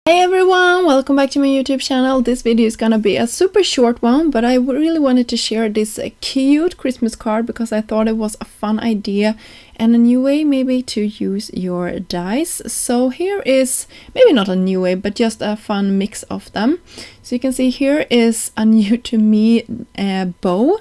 Hey everyone, welcome back to my YouTube channel. This video is gonna be a super short one, but I really wanted to share this cute Christmas card because I thought it was a fun idea and a new way maybe to use your dice. So here is, maybe not a new way, but just a fun mix of them. So you can see here is a new to me bow.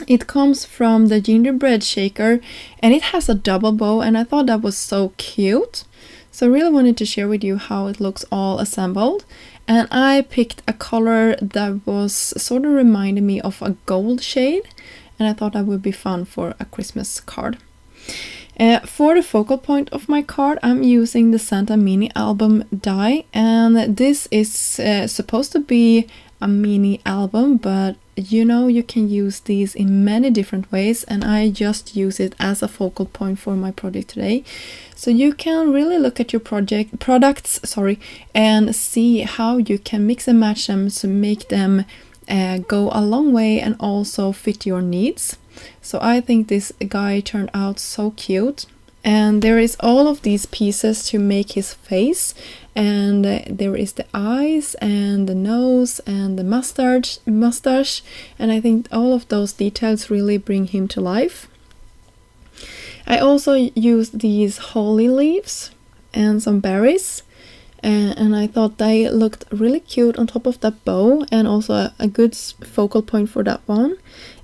It comes from the gingerbread shaker and it has a double bow, and I thought that was so cute. So I really wanted to share with you how it looks all assembled. And I picked a color that was sort of reminding me of a gold shade. And I thought that would be fun for a Christmas card. For the focal point of my card, I'm using the Santa mini album die. And this is supposed to be a mini album, but you know, you can use these in many different ways, and I just use it as a focal point for my project today. So you can really look at your products and see how you can mix and match them to make them go a long way and also fit your needs. So I think this guy turned out so cute. And there is all of these pieces to make his face, and there is the eyes and the nose and the mustache, and I think all of those details really bring him to life. I also used these holly leaves and some berries, and I thought they looked really cute on top of that bow, and also a good focal point for that one.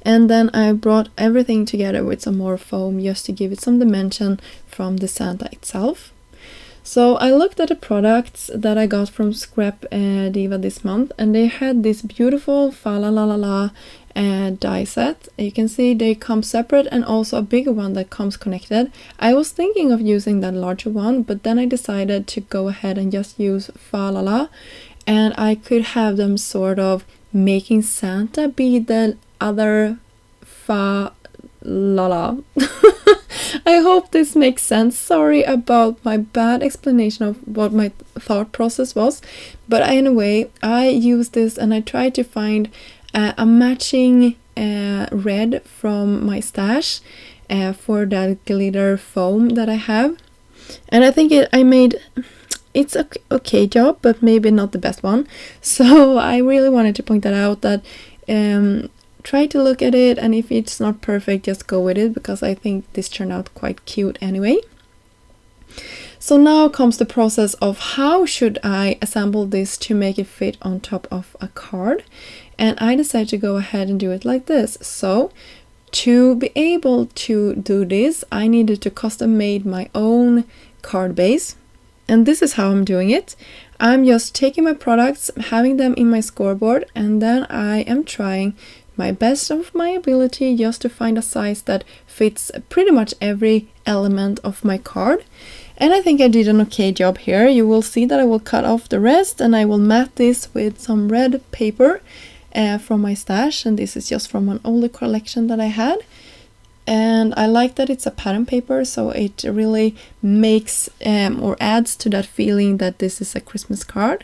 And then I brought everything together with some more foam just to give it some dimension from the Santa itself. So I looked at the products that I got from Scrap Diva this month, and they had this beautiful Fa La La La La die set. You can see they come separate and also a bigger one that comes connected. I was thinking of using that larger one, but then I decided to go ahead and just use Fa La La, and I could have them sort of making Santa be the other Fa La La. I hope this makes sense. Sorry about my bad explanation of what my thought process was, but anyway, I used this and I tried to find a matching red from my stash for that glitter foam that I have, and I think it's a okay job, but maybe not the best one. So I really wanted to point that out, that try to look at it, and if it's not perfect, just go with it, because I think this turned out quite cute anyway. So now comes the process of how should I assemble this to make it fit on top of a card, and I decided to go ahead and do it like this. So to be able to do this, I needed to custom made my own card base, and this is how I'm doing it. I'm just taking my products, having them in my scoreboard, and then I am trying my best of my ability just to find a size that fits pretty much every element of my card. And I think I did an okay job here. You will see that I will cut off the rest, and I will mat this with some red paper from my stash, and this is just from an older collection that I had. And I like that it's a pattern paper, so it really makes or adds to that feeling that this is a Christmas card.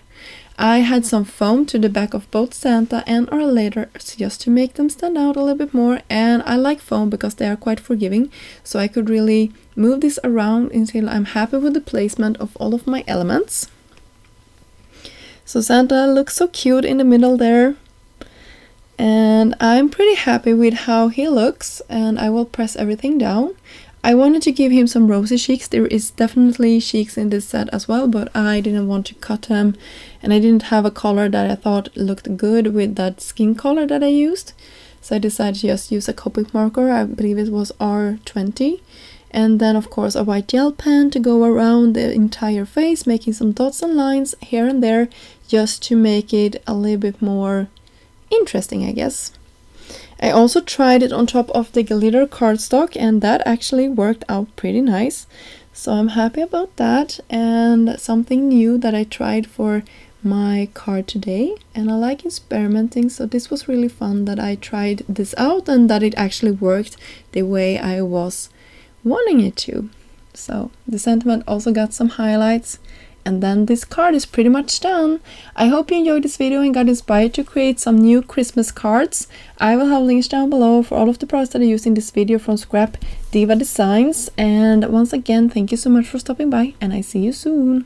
I had some foam to the back of both Santa and our letters just to make them stand out a little bit more, and I like foam because they are quite forgiving, so I could really move this around until I'm happy with the placement of all of my elements. So Santa looks so cute in the middle there, and I'm pretty happy with how he looks, and I will press everything down. I wanted to give him some rosy cheeks. There is definitely cheeks in this set as well, but I didn't want to cut them, and I didn't have a color that I thought looked good with that skin color that I used. So I decided to just use a Copic marker. I believe it was R20. And then of course a white gel pen to go around the entire face, making some dots and lines here and there just to make it a little bit more interesting, I guess. I also tried it on top of the glitter cardstock, and that actually worked out pretty nice. So I'm happy about that, and something new that I tried for my card today. And I like experimenting, so this was really fun that I tried this out and that it actually worked the way I was wanting it to. So the sentiment also got some highlights. And then this card is pretty much done. I hope you enjoyed this video and got inspired to create some new Christmas cards. I will have links down below for all of the products that I used in this video from Scrap Diva Designs. And once again, thank you so much for stopping by, and I see you soon.